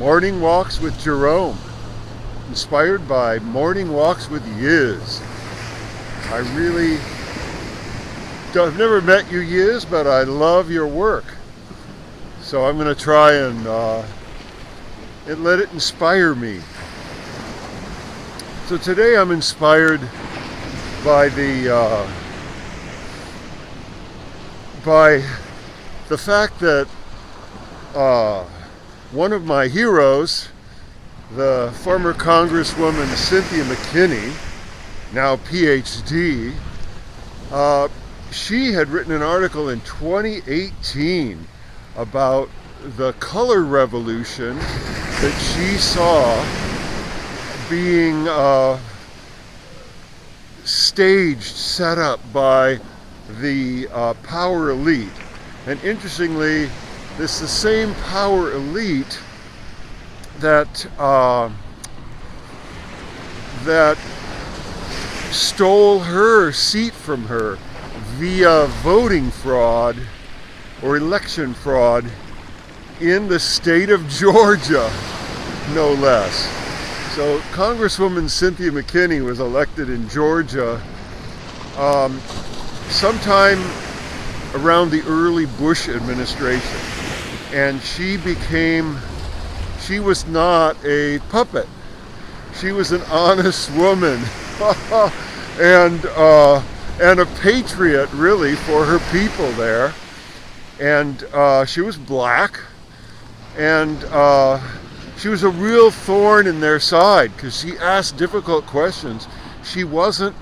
Morning Walks with Jerome, inspired by Morning Walks with Yizz. I've never met you, Yizz, but I love your work. So I'm going to try and let it inspire me. So today I'm inspired by the fact that one of my heroes, the former Congresswoman Cynthia McKinney, now PhD, she had written an article in 2018 about the color revolution that she saw being staged, set up by the power elite. And interestingly, this is the same power elite that stole her seat from her via voting fraud or election fraud in the state of Georgia, no less. So Congresswoman Cynthia McKinney was elected in Georgia sometime around the early Bush administration. And she was not a puppet. She was an honest woman and a patriot, really, for her people there. And she was black, and she was a real thorn in their side because she asked difficult questions. She wasn't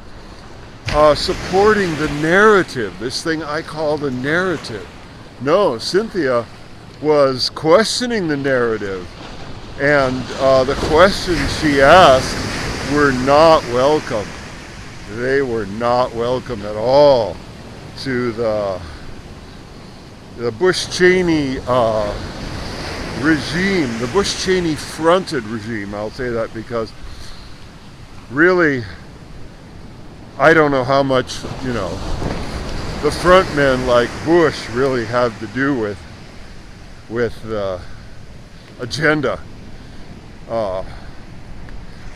supporting the narrative, this thing I call the narrative. No, Cynthia was questioning the narrative, and the questions she asked were not welcome. They were not welcome at all to the Bush-Cheney regime, the Bush-Cheney fronted regime. I'll say that because really, I don't know how much, the front men like Bush really have to do with the agenda. But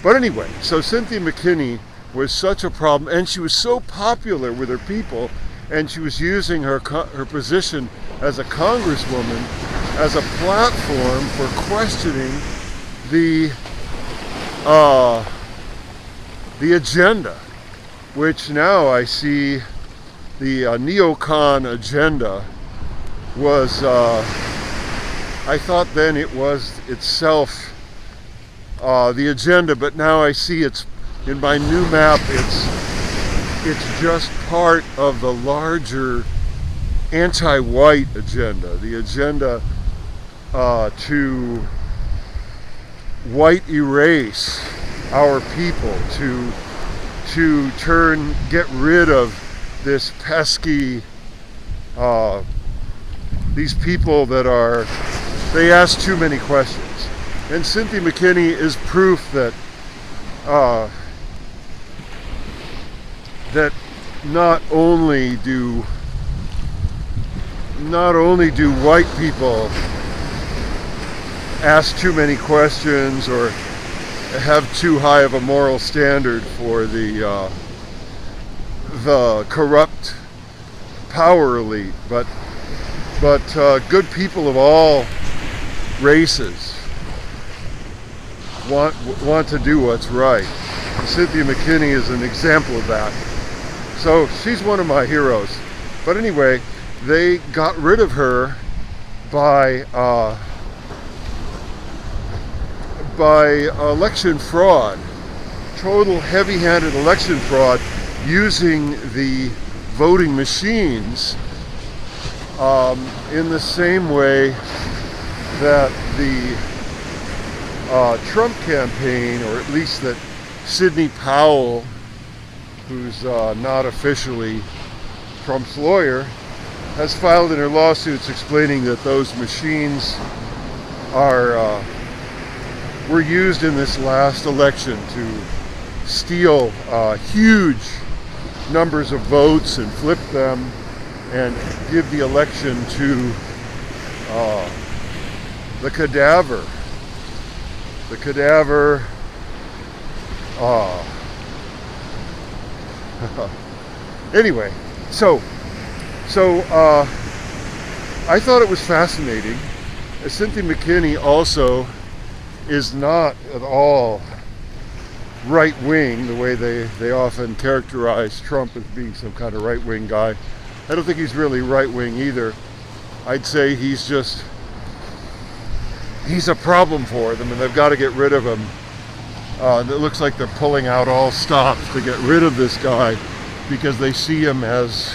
anyway, so Cynthia McKinney was such a problem, and she was so popular with her people, and she was using her position as a congresswoman as a platform for questioning the agenda, which now I see the neocon agenda was, I thought then it was itself the agenda, but now I see it's in my new map, it's just part of the larger anti-white agenda, the agenda to white erase our people, to get rid of this pesky, these people they ask too many questions. And Cynthia McKinney is proof that that not only do white people ask too many questions or have too high of a moral standard for the corrupt power elite, but good people of all races want to do what's right. And Cynthia McKinney is an example of that. So she's one of my heroes. But anyway, they got rid of her by election fraud, total heavy-handed election fraud, using the voting machines in the same way that the Trump campaign, or at least that Sidney Powell, who's not officially Trump's lawyer, has filed in her lawsuits explaining that those machines were used in this last election to steal huge numbers of votes and flip them and give the election to the cadaver the cadaver. Anyway, so I thought it was fascinating. Cynthia McKinney also is not at all right-wing the way they often characterize Trump as being some kind of right-wing guy. I don't think he's really right-wing either. I'd say he's a problem for them, and they've got to get rid of him. It looks like they're pulling out all stops to get rid of this guy because they see him as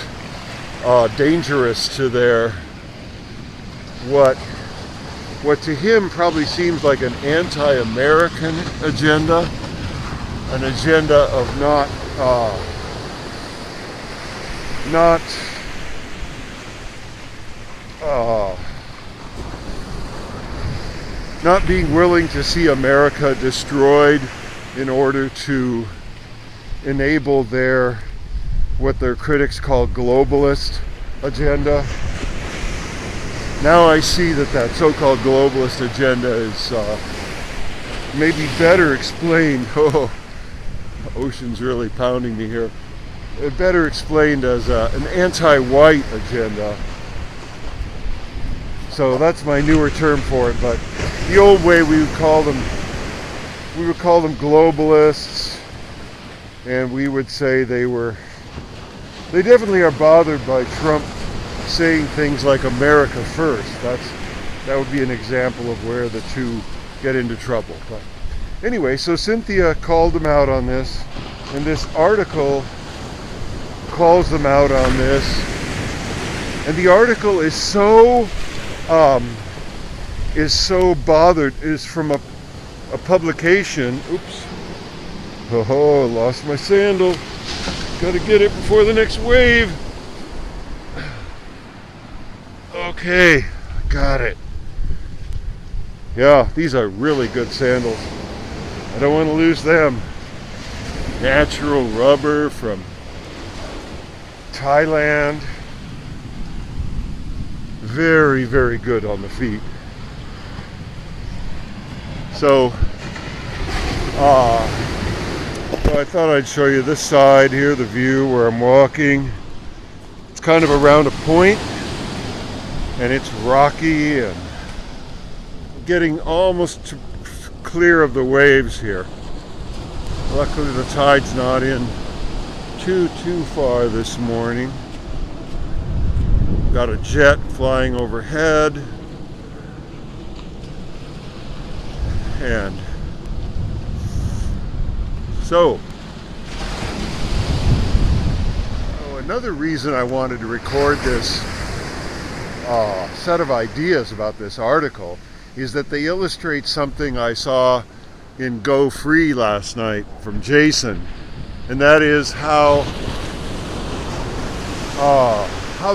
dangerous to their what to him probably seems like an anti-American agenda, an agenda of not being willing to see America destroyed in order to enable what their critics call globalist agenda. Now I see that so-called globalist agenda is maybe better explained. Oh, the ocean's really pounding me here. Better explained as an anti-white agenda. So that's my newer term for it. But the old way we would call them globalists, and we would say they definitely are bothered by Trump saying things like America first. That would be an example of where the two get into trouble. But anyway, so Cynthia called them out on this, and this article calls them out on this, and the article is so bothered, is from a publication. Oops. Oh, lost my sandal. Gotta get it before the next wave. Okay, got it. Yeah, these are really good sandals. I don't want to lose them. Natural rubber from Thailand. Very, very good on the feet. So I thought I'd show you this side here, the view where I'm walking. It's kind of around a point, and it's rocky and getting almost clear of the waves here. Luckily the tide's not in too far this morning. Got a jet flying overhead, and so another reason I wanted to record this set of ideas about this article is that they illustrate something I saw in Go Free last night from Jason, and that is how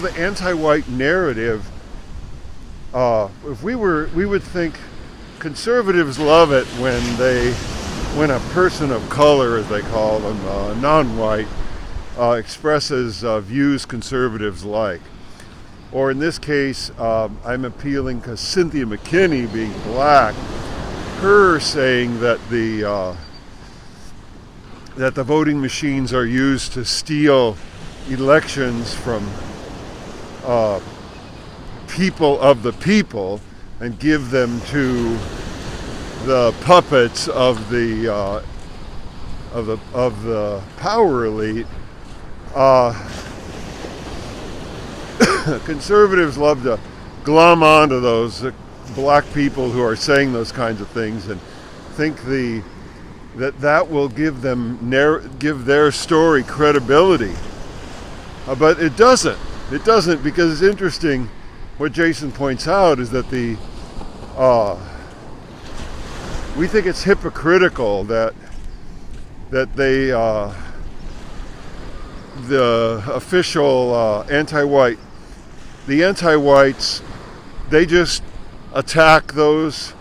the anti-white narrative, we would think conservatives love it when a person of color, as they call them, non-white, expresses views conservatives like. Or in this case, I'm appealing to Cynthia McKinney, being black, her saying that the voting machines are used to steal elections from people of the people and give them to the puppets of the power elite. Conservatives love to glom onto those black people who are saying those kinds of things and think that will give their story credibility. But it doesn't. It doesn't, because it's interesting. What Jason points out is that we think it's hypocritical that they the official anti-whites, they just attack those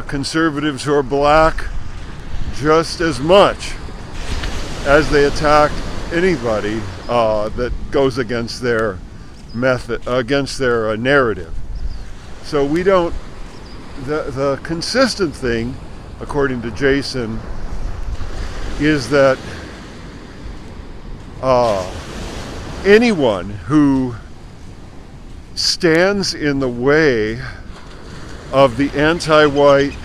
conservatives who are black just as much as they attack anybody that goes against their narrative. So we don't. The consistent thing according to Jason, is that anyone who stands in the way of the anti-white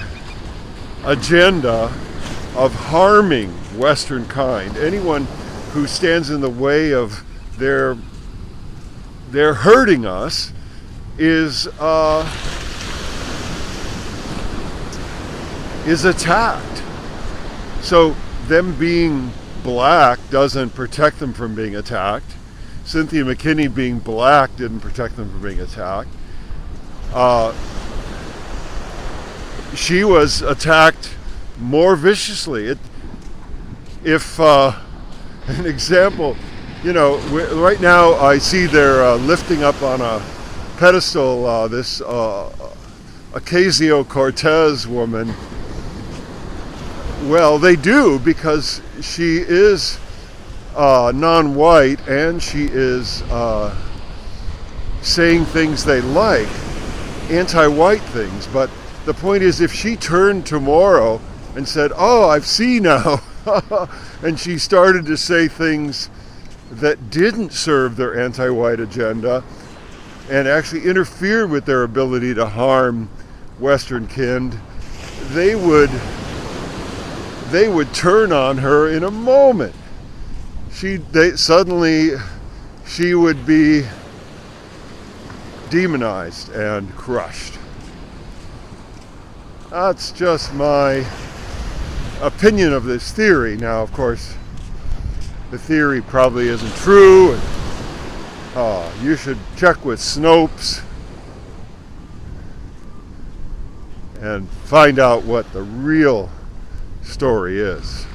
agenda of harming Western kind, anyone who stands in the way of their hurting us, is attacked. So them being black doesn't protect them from being attacked. Cynthia McKinney being black didn't protect them from being attacked. She was attacked more viciously. If an example, right now I see they're lifting up on a pedestal this Ocasio-Cortez woman. Well, they do, because she is non-white and she is saying things they like, anti-white things. But the point is, if she turned tomorrow and said, "Oh, I've seen now," and she started to say things that didn't serve their anti-white agenda and actually interfered with their ability to harm Western kind, they would turn on her in a moment. Suddenly she would be demonized and crushed. That's just my opinion of this theory. Now, of course, the theory probably isn't true, and you should check with Snopes and find out what the real story is.